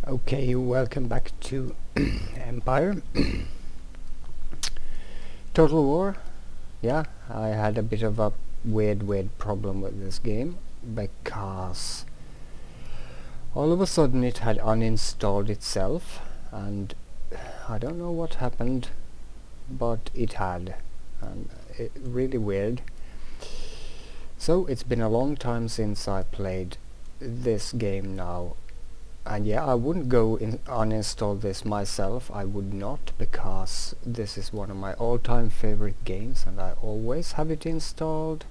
Okay, welcome back to Empire. Total War. Yeah, I had a bit of a weird problem with this game because all of a sudden it had uninstalled itself, and I don't know what happened, but it had, and really weird. So it's been a long time since I played this game now. And yeah, I wouldn't go uninstall this myself. I would not, because this is one of my all-time favorite games and I always have it installed.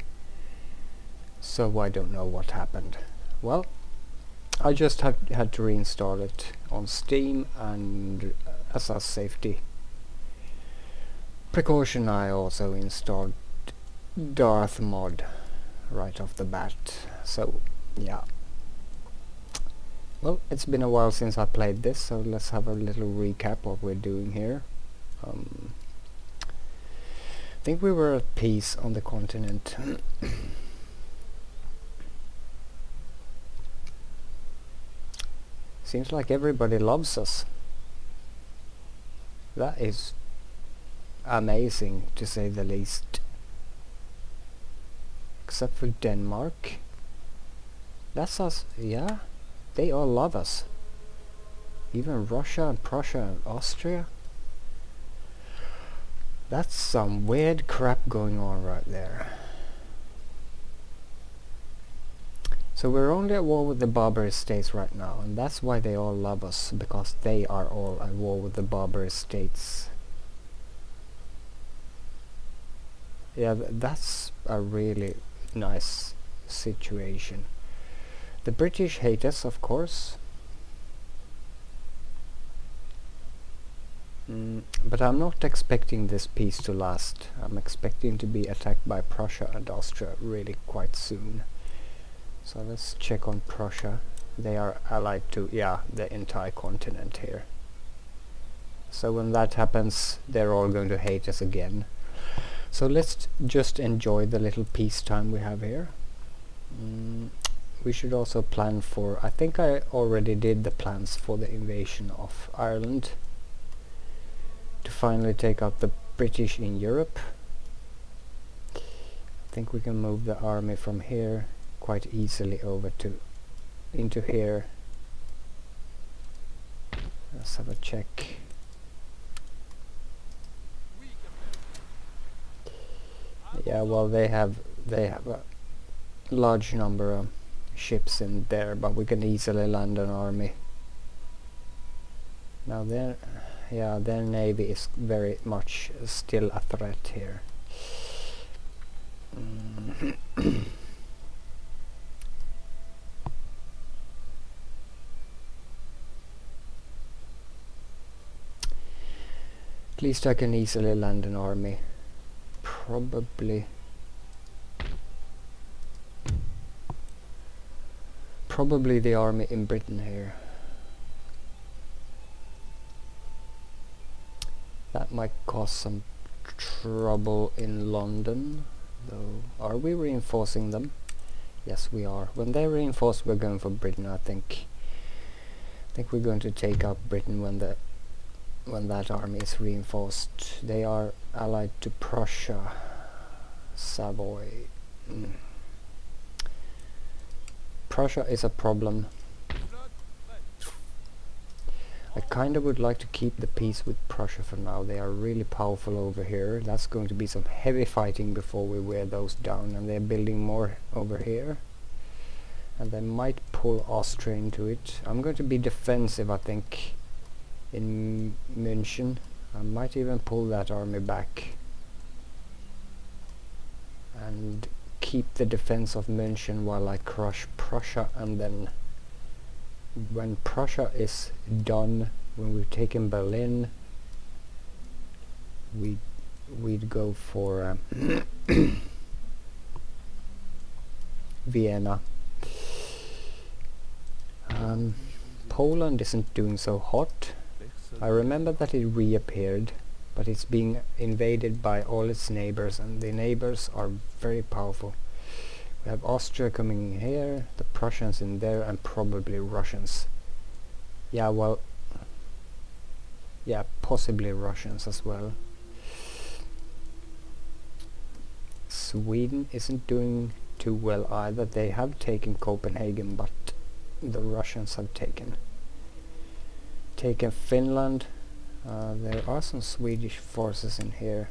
So I don't know what happened. Well, I just had to reinstall it on Steam, and as a safety precaution I also installed Darth mod right off the bat. So yeah. Well, it's been a while since I played this, so let's have a little recap what we're doing here. I think we were at peace on the continent. Seems like everybody loves us. That is amazing, to say the least. Except for Denmark. That's us, yeah. They all love us. Even Russia and Prussia and Austria. That's some weird crap going on right there. So we're only at war with the Barbary states right now, and that's why they all love us, because they are all at war with the Barbary states. Yeah, that's a really nice situation. The British hate us, of course. But I'm not expecting this peace to last. I'm expecting to be attacked by Prussia and Austria really quite soon. So let's check on Prussia. They are allied to, yeah, the entire continent here. So when that happens, they're all going to hate us again. So let's just enjoy the little peacetime we have here. We should also plan for, I think I already did the plans for the invasion of Ireland, to finally take out the British in Europe. I think we can move the army from here quite easily over to into here. Let's have a check. Yeah, well, they have a large number of ships in there, but we can easily land an army. Now their navy is very much still a threat here. At least I can easily land an army. Probably the army in Britain here. That might cause some trouble in London, though. Are we reinforcing them? Yes, we are. When they reinforce, we're going for Britain. I think we're going to take out Britain when that army is reinforced. They are allied to Prussia, Savoy. Prussia is a problem. I kind of would like to keep the peace with Prussia for now. They are really powerful over here. That's going to be some heavy fighting before we wear those down, and they're building more over here. And they might pull Austria into it. I'm going to be defensive, I think, in München. I might even pull that army back and keep the defense of München while I crush Prussia, and then when Prussia is done, when we've taken Berlin, we'd go for Vienna. Poland isn't doing so hot. I remember that it reappeared, but it's being invaded by all its neighbors, and the neighbors are very powerful. We have Austria coming in here, the Prussians in there, and probably Russians. Yeah, well, yeah, possibly Russians as well. Sweden isn't doing too well either. They have taken Copenhagen, but the Russians have taken Finland. There are some Swedish forces in here.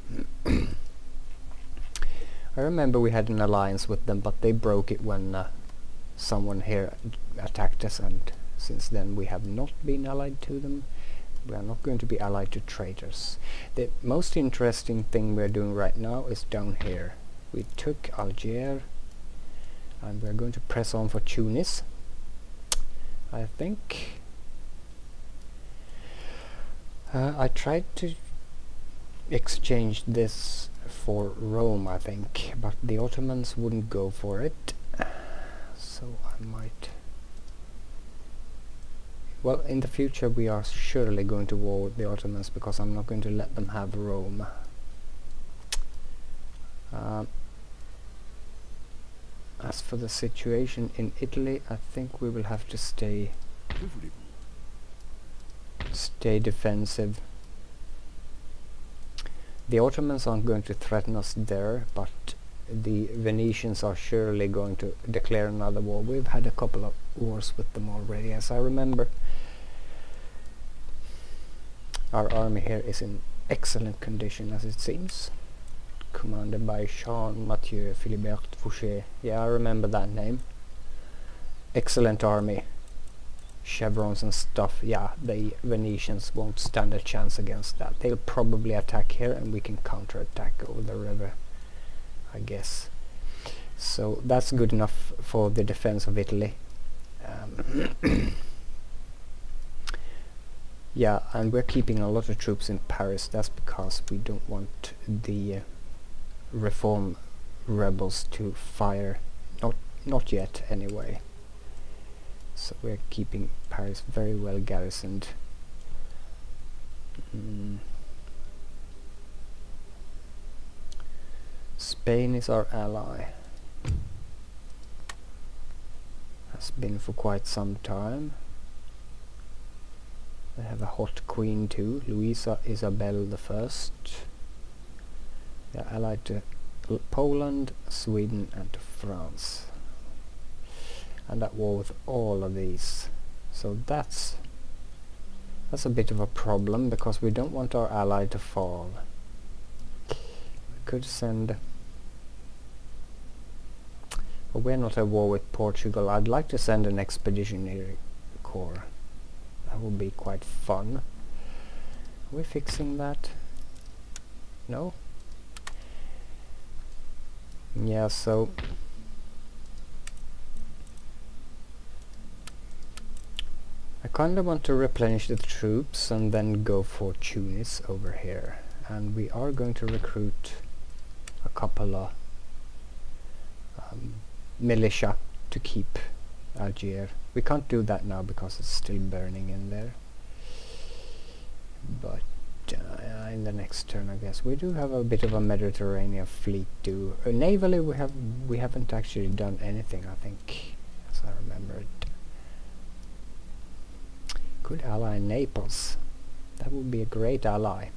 I remember we had an alliance with them, but they broke it when someone here attacked us, and since then we have not been allied to them. We are not going to be allied to traitors. The most interesting thing we're doing right now is down here. We took Algiers, and we're going to press on for Tunis, I think. I tried to exchange this for Rome, I think, but the Ottomans wouldn't go for it, so I might... Well, in the future we are surely going to war with the Ottomans, because I'm not going to let them have Rome. As for the situation in Italy, I think we will have to stay defensive. The Ottomans aren't going to threaten us there, but the Venetians are surely going to declare another war. We've had a couple of wars with them already, as I remember. Our army here is in excellent condition, as it seems. Commanded by Jean-Mathieu Philibert Fouché. Yeah, I remember that name. Excellent army. Chevrons and stuff. Yeah, the Venetians won't stand a chance against that. They'll probably attack here, and we can counterattack over the river, I guess. So that's good enough for the defense of Italy. Yeah, and we're keeping a lot of troops in Paris. That's because we don't want the reform rebels to fire. Not yet, anyway. So we're keeping Paris very well garrisoned. Spain is our ally. Has been for quite some time. They have a hot queen too, Louisa Isabel I. They're allied to Poland, Sweden and to France. And at war with all of these. So that's a bit of a problem, because we don't want our ally to fall. We could send... Well, we're not at war with Portugal. I'd like to send an expeditionary corps. That would be quite fun. Are we fixing that? No? Yeah, so... I kind of want to replenish the troops and then go for Tunis over here. And we are going to recruit a couple of militia to keep Algiers. We can't do that now because it's still burning in there. But in the next turn, I guess. We do have a bit of a Mediterranean fleet too. Navally we haven't actually done anything, I think, as I remember it. Could ally Naples. That would be a great ally.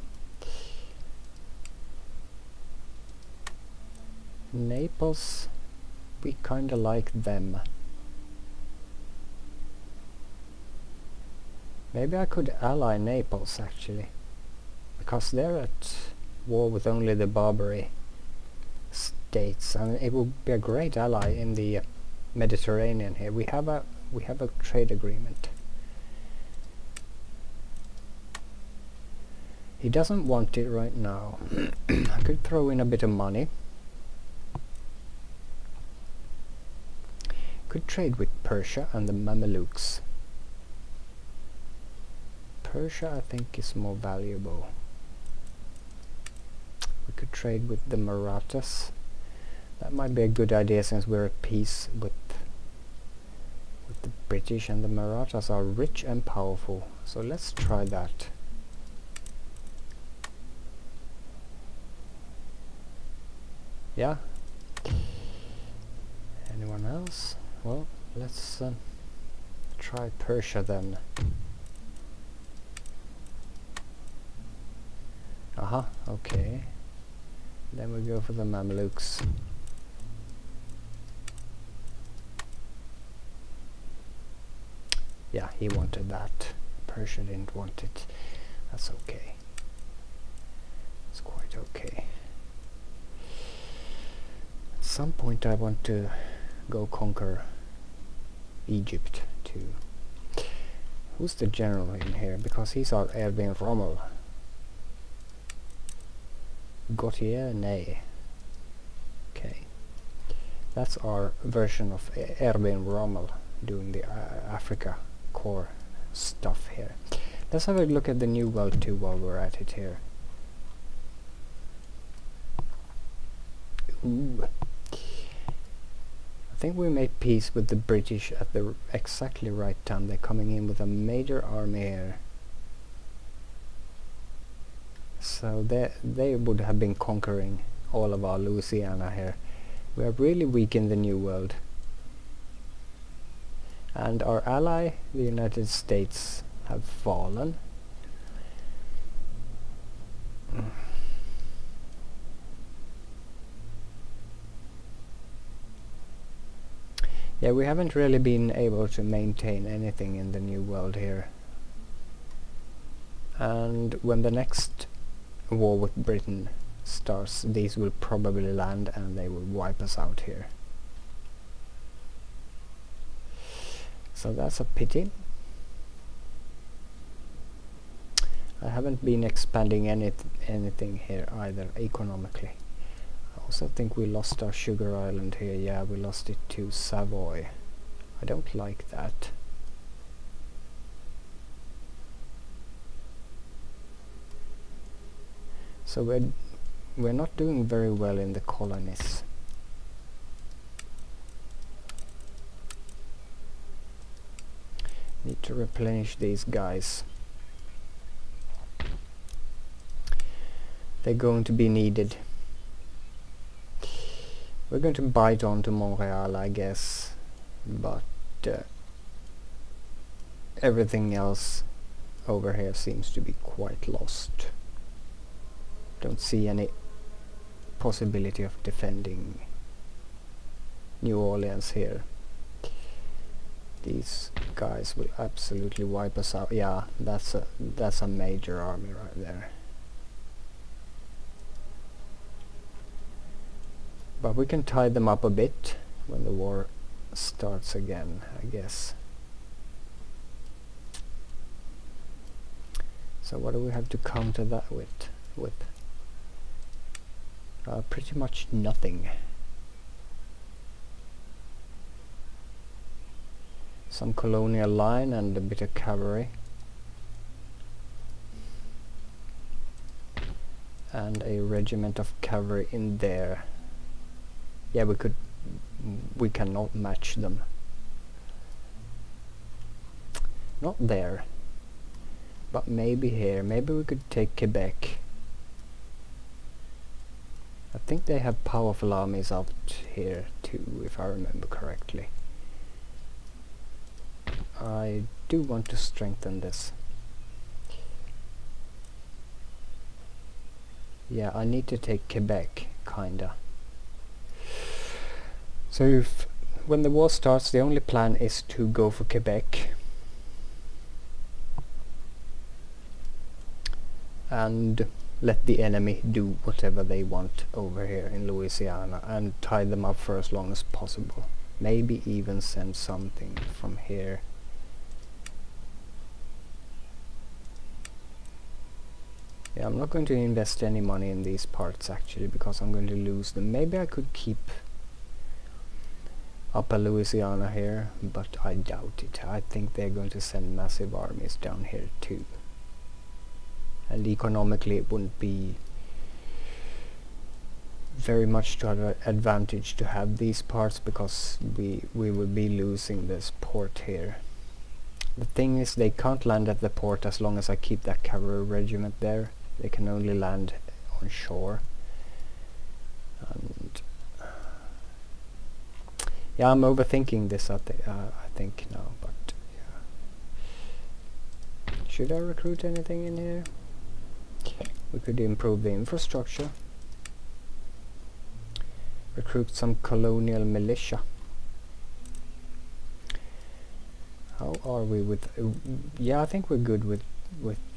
Naples, we kinda like them. Maybe I could ally Naples actually, because they're at war with only the Barbary states, and it would be a great ally in the Mediterranean here. We have a trade agreement. He doesn't want it right now. I could throw in a bit of money. Could trade with Persia and the Mamelukes. Persia, I think, is more valuable. We could trade with the Marathas. That might be a good idea, since we're at peace with the British, and the Marathas are rich and powerful. So let's try that. Yeah. Anyone else? Well, let's try Persia then. Aha, okay. Then we go for the Mamelukes. Yeah, he wanted that. Persia didn't want it. That's okay. It's quite okay. At some point I want to go conquer Egypt too. Who's the general in here? Because he's our Erwin Rommel. Gautier? Nay. Okay. That's our version of Erwin Rommel doing the Africa core stuff here. Let's have a look at the New World too while we're at it here. Ooh. I think we made peace with the British at the exactly right time. They're coming in with a major army here. So they would have been conquering all of our Louisiana here. We are really weak in the New World. And our ally, the United States, have fallen. Yeah, we haven't really been able to maintain anything in the New World here. And when the next war with Britain starts, these will probably land and they will wipe us out here. So that's a pity. I haven't been expanding anything here either economically. I also think we lost our sugar island here. Yeah, we lost it to Savoy. I don't like that. So we're not doing very well in the colonies. Need to replenish these guys. They're going to be needed. We're going to bite on to Montreal, I guess, but everything else over here seems to be quite lost. Don't see any possibility of defending New Orleans here. These guys will absolutely wipe us out. Yeah, that's a major army right there. But we can tie them up a bit when the war starts again, I guess. So what do we have to counter that with? Pretty much nothing. Some colonial line and a bit of cavalry. And a regiment of cavalry in there. Yeah, we cannot match them. Not there. But maybe here. Maybe we could take Quebec. I think they have powerful armies out here too, if I remember correctly. I do want to strengthen this. Yeah, I need to take Quebec, kinda. So when the war starts, the only plan is to go for Quebec. And let the enemy do whatever they want over here in Louisiana and tie them up for as long as possible. Maybe even send something from here. Yeah, I'm not going to invest any money in these parts actually, because I'm going to lose them. Maybe I could keep Upper Louisiana here, but I doubt it. I think they're going to send massive armies down here too. And economically it wouldn't be very much to our advantage to have these parts, because we will be losing this port here. The thing is, they can't land at the port as long as I keep that cavalry regiment there. They can only land on shore. And yeah, I'm overthinking this I think now, but yeah. Should I recruit anything in here? We could improve the infrastructure. Recruit some colonial militia. How are we with... yeah, I think we're good with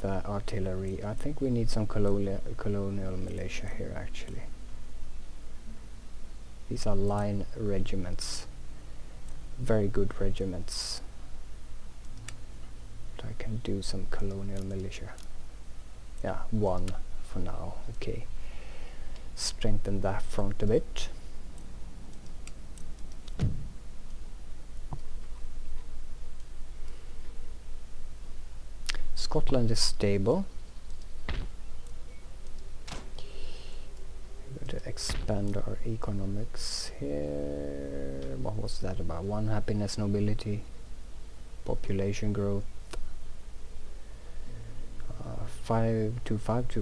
artillery. I think we need some colonial militia here, actually. These are line regiments. Very good regiments. But I can do some colonial militia. Yeah, one for now. Okay. Strengthen that front a bit. Scotland is stable. We're going to expand our economics here. What was that about? 1 happiness, nobility, population growth. 5 to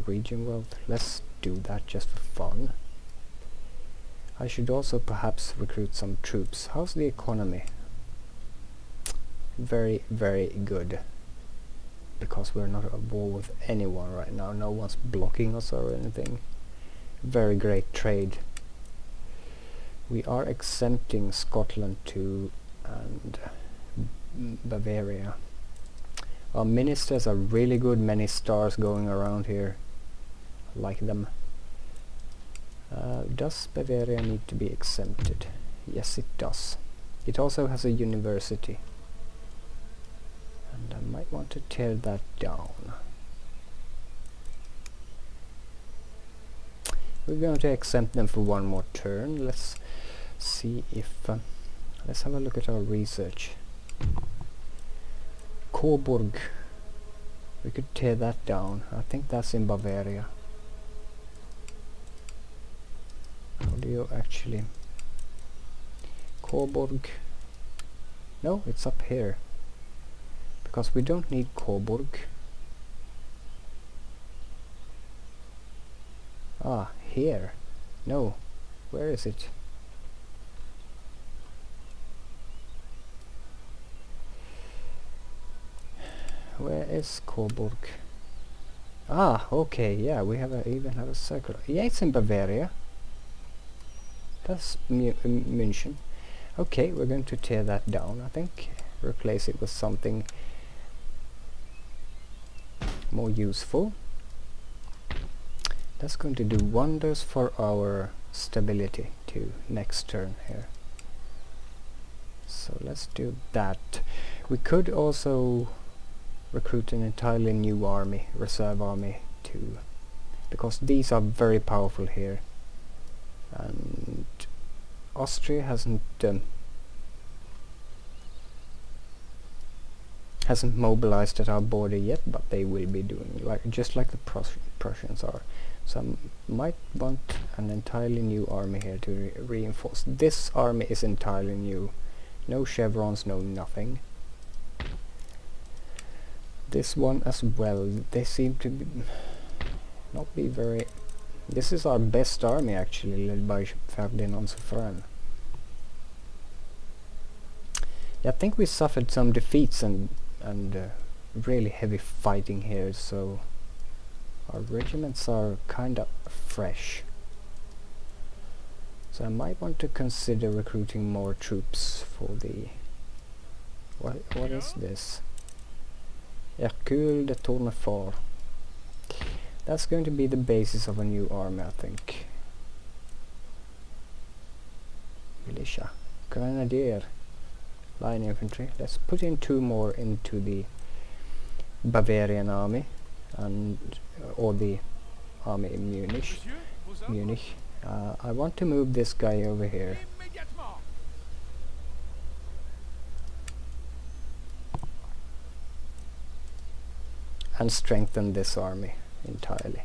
region wealth. Let's do that just for fun. I should also perhaps recruit some troops. How's the economy? Very, very good. Because we're not at war with anyone right now. No one's blocking us or anything. Very great trade. We are exempting Scotland too, and Bavaria. Our ministers are really good. Many stars going around here. I like them. Does Bavaria need to be exempted? Yes, it does. It also has a university. And I might want to tear that down. We're going to exempt them for one more turn. Let's see if... let's have a look at our research. Coburg. We could tear that down. I think that's in Bavaria. How do you actually... Coburg... No, it's up here. Because we don't need Coburg. Ah, here. No. Where is it? Where is Coburg? Ah, okay, yeah, we have even have a circle. Yeah, it's in Bavaria. That's München. Okay, we're going to tear that down, I think. Replace it with something more useful. That's going to do wonders for our stability too next turn here. So let's do that. We could also recruit an entirely new army, reserve army too, because these are very powerful here, and Austria hasn't mobilized at our border yet, but they will be doing, just like the Prussians are. So I might want an entirely new army here to reinforce. This army is entirely new. No chevrons, no nothing. This one as well. They seem to be not be very... This is our best army actually, led by Ferdinand Suffren. Yeah, I think we suffered some defeats and really heavy fighting here, so our regiments are kinda fresh. So I might want to consider recruiting more troops for the... What is this? Hercule de Tournefort. That's going to be the basis of a new army, I think. Militia. Grenadier. Line infantry. Let's put in 2 more into the Bavarian army, and or the army in Munich. I want to move this guy over here. And strengthen this army entirely.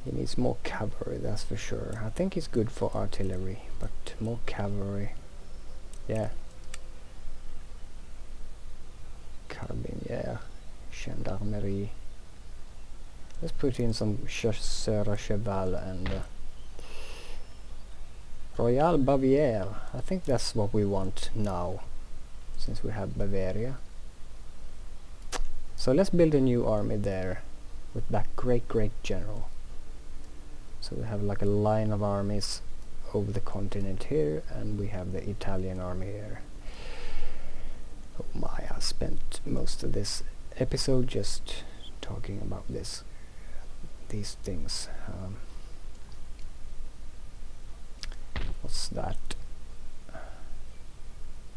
He needs more cavalry, that's for sure. I think he's good for artillery, but more cavalry. Yeah. Carbine, yeah. Gendarmerie. Let's put in some chasseurs à cheval and Royal Bavière. I think that's what we want now, since we have Bavaria. So let's build a new army there with that great general. So we have like a line of armies over the continent here, and we have the Italian army here. Oh my, I spent most of this episode just talking about these things. What's that?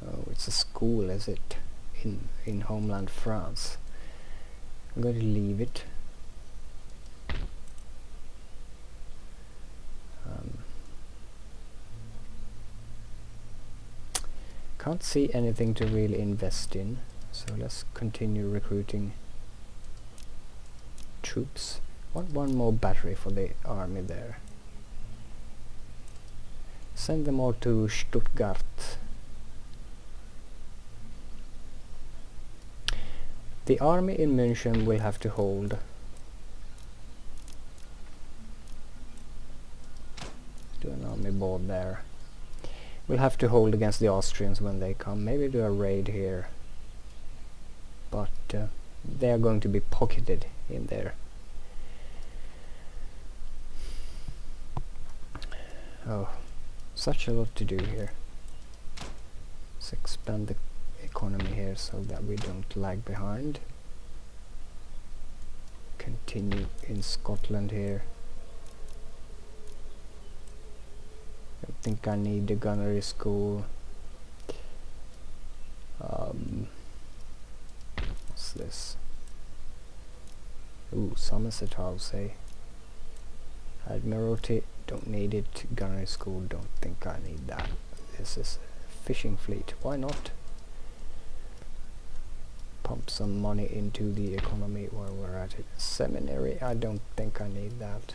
Oh, it's a school, is it? In homeland France. I'm going to leave it. Can't see anything to really invest in, so let's continue recruiting troops. Want one more battery for the army there. Send them all to Stuttgart. The army in München will have to hold. Do an army board there. We'll have to hold against the Austrians when they come. Maybe do a raid here. But they are going to be pocketed in there. Oh, such a lot to do here. Let's expand the economy here so that we don't lag behind. Continue in Scotland here. I think I need the gunnery school. What's this? Ooh, Somerset House, eh? Admiralty, don't need it. Gunnery school, don't think I need that. This is a fishing fleet, why not? Pump some money into the economy while we're at it. Seminary, I don't think I need that.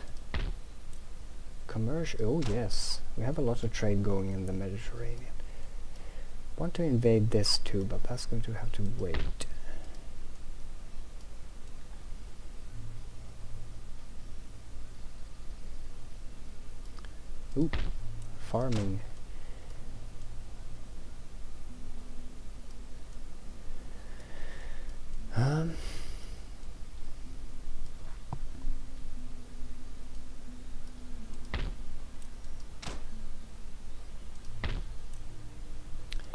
Commercial, oh yes, we have a lot of trade going in the Mediterranean. Want to invade this too, but that's going to have to wait. Ooh, farming.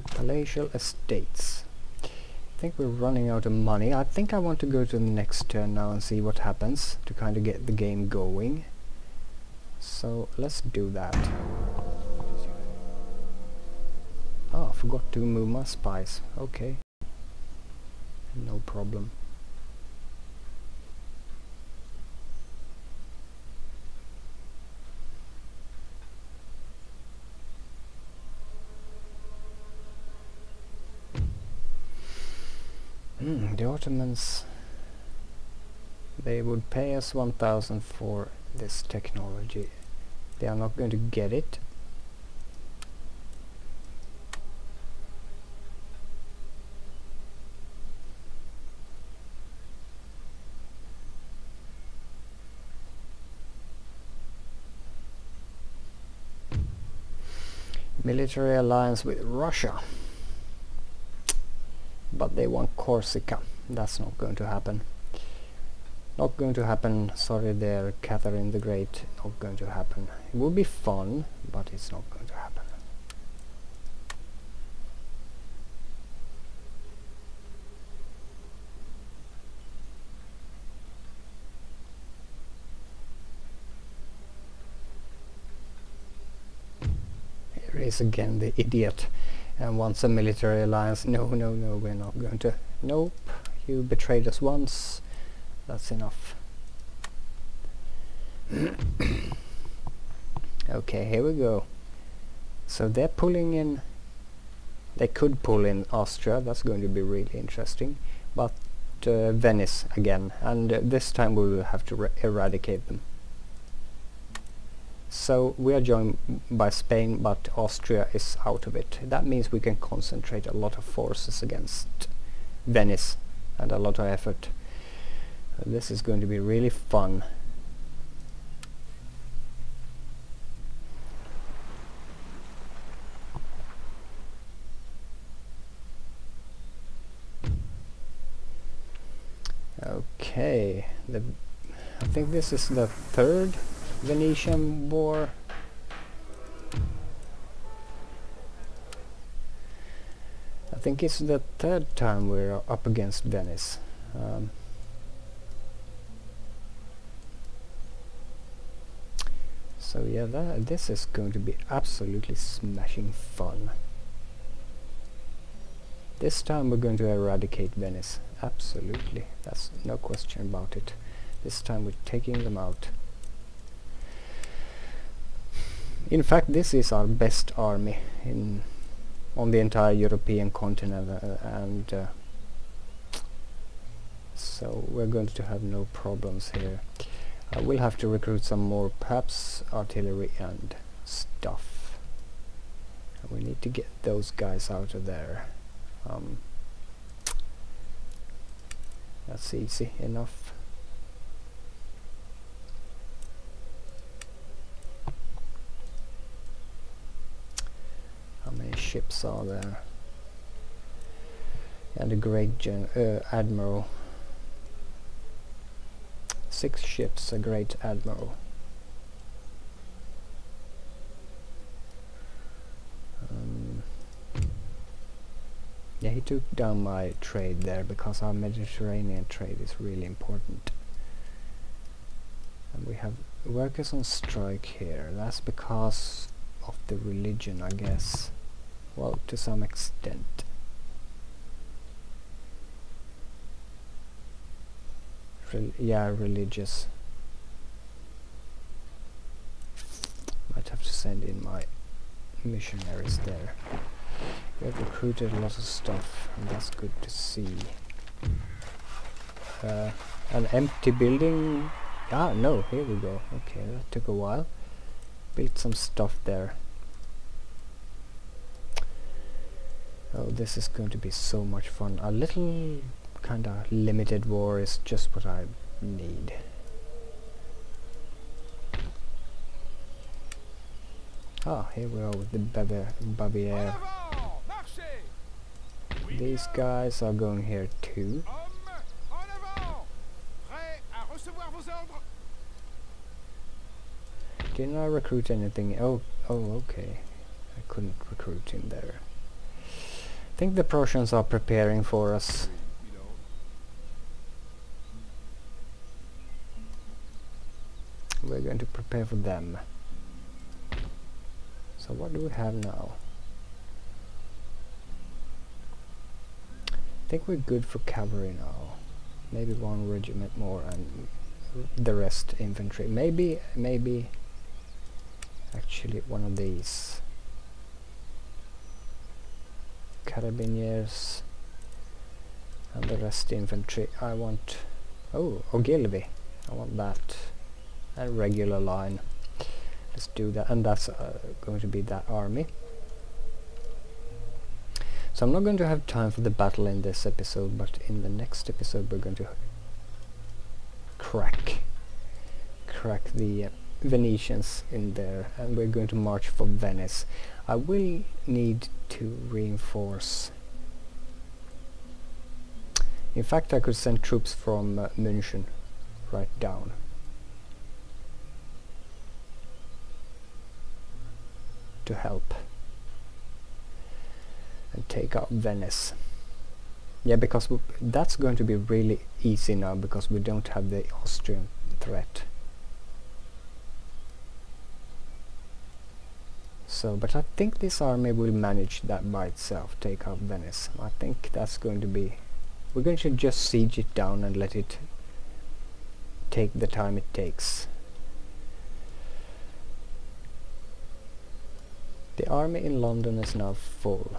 Palatial estates. I think we're running out of money. I think I want to go to the next turn now and see what happens to kind of get the game going. So let's do that. Oh, I forgot to move my spies. Okay. No problem. The Ottomans, they would pay us 1,000 for this technology. They are not going to get it. Military alliance with Russia. But they want Corsica. That's not going to happen. Not going to happen. Sorry there, Catherine the Great. Not going to happen. It would be fun, but it's not going to happen. Here is again the idiot. And wants a military alliance. No, no, no, we're not going to. Nope, you betrayed us once. That's enough. Okay, here we go. So they're pulling in. They could pull in Austria. That's going to be really interesting. But Venice again. And this time we will have to eradicate them. So we are joined by Spain, but Austria is out of it. That means we can concentrate a lot of forces against Venice and a lot of effort. This is going to be really fun. Okay, I think this is the third Venetian war. I think it's the third time we're up against Venice. So yeah, this is going to be absolutely smashing fun. This time we're going to eradicate Venice. Absolutely, that's no question about it. This time we're taking them out. In fact, this is our best army on the entire European continent, and so we're going to have no problems here. I will have to recruit some more, perhaps artillery and stuff. And we need to get those guys out of there. That's easy enough. How many ships are there? And a great admiral. 6 ships, a great admiral. Yeah, he took down my trade there because our Mediterranean trade is really important. And we have workers on strike here. That's because of the religion, I guess. Well, to some extent. Yeah, religious. Might have to send in my missionaries there. We have recruited a lot of stuff, and that's good to see. An empty building. Ah, no, here we go. Okay, that took a while. Built some stuff there. Oh, this is going to be so much fun. A little kinda limited war is just what I need. Ah, here we are with the Baviera. These guys are going here too. Didn't I recruit anything? Oh, okay. I couldn't recruit him there. I think the Prussians are preparing for us. We're going to prepare for them. So what do we have now? I think we're good for cavalry now. Maybe 1 regiment more and the rest infantry. Maybe actually one of these. Carabiniers and the rest infantry. I want Ogilvy. I want that. A regular line. Let's do that, and that's going to be that army. So I'm not going to have time for the battle in this episode, but in the next episode we're going to crack the Venetians in there, and we're going to march for Venice. I will need to reinforce. In fact, I could send troops from München right down. To help and take out Venice. Yeah, because that's going to be really easy now because we don't have the Austrian threat. So, but I think this army will manage that by itself, take out Venice. I think that's going to be... We're going to just siege it down and let it take the time it takes. The army in London is now full.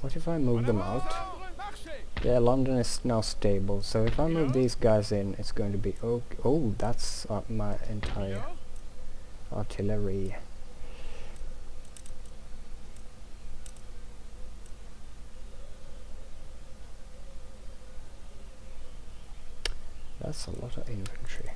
What if I move them out? Yeah, London is now stable, so if I move these guys in, it's going to be okay. Oh, that's my entire artillery. That's a lot of infantry.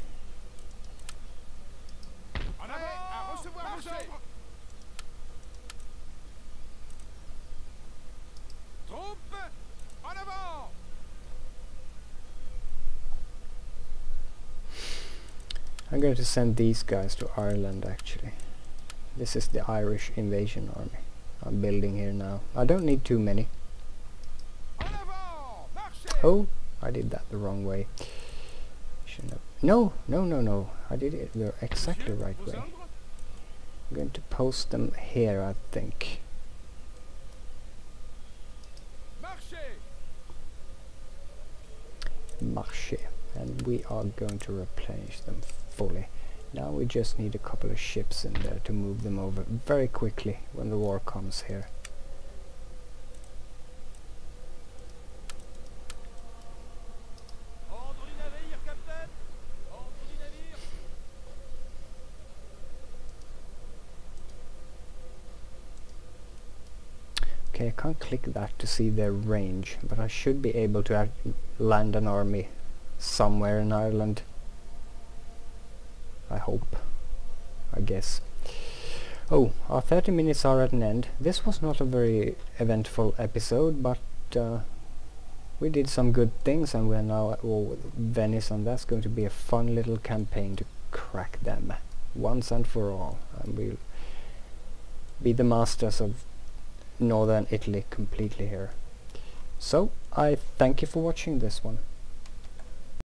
I'm going to send these guys to Ireland actually. This is the Irish invasion army I'm building here now. I don't need too many. Oh, I did that the wrong way. Shouldn't have. No, no, no, no. I did it the exactly right way. I'm going to post them here, I think. Marché. And we are going to replenish them fully. Now we just need a couple of ships in there to move them over very quickly when the war comes here. Okay, I can't click that to see their range, but I should be able to land an army somewhere in Ireland. I hope. I guess. Oh, our 30 minutes are at an end. This was not a very eventful episode, but we did some good things, and we're now at war with Venice, and that's going to be a fun little campaign to crack them once and for all, and we'll be the masters of northern Italy completely here. So I thank you for watching this one.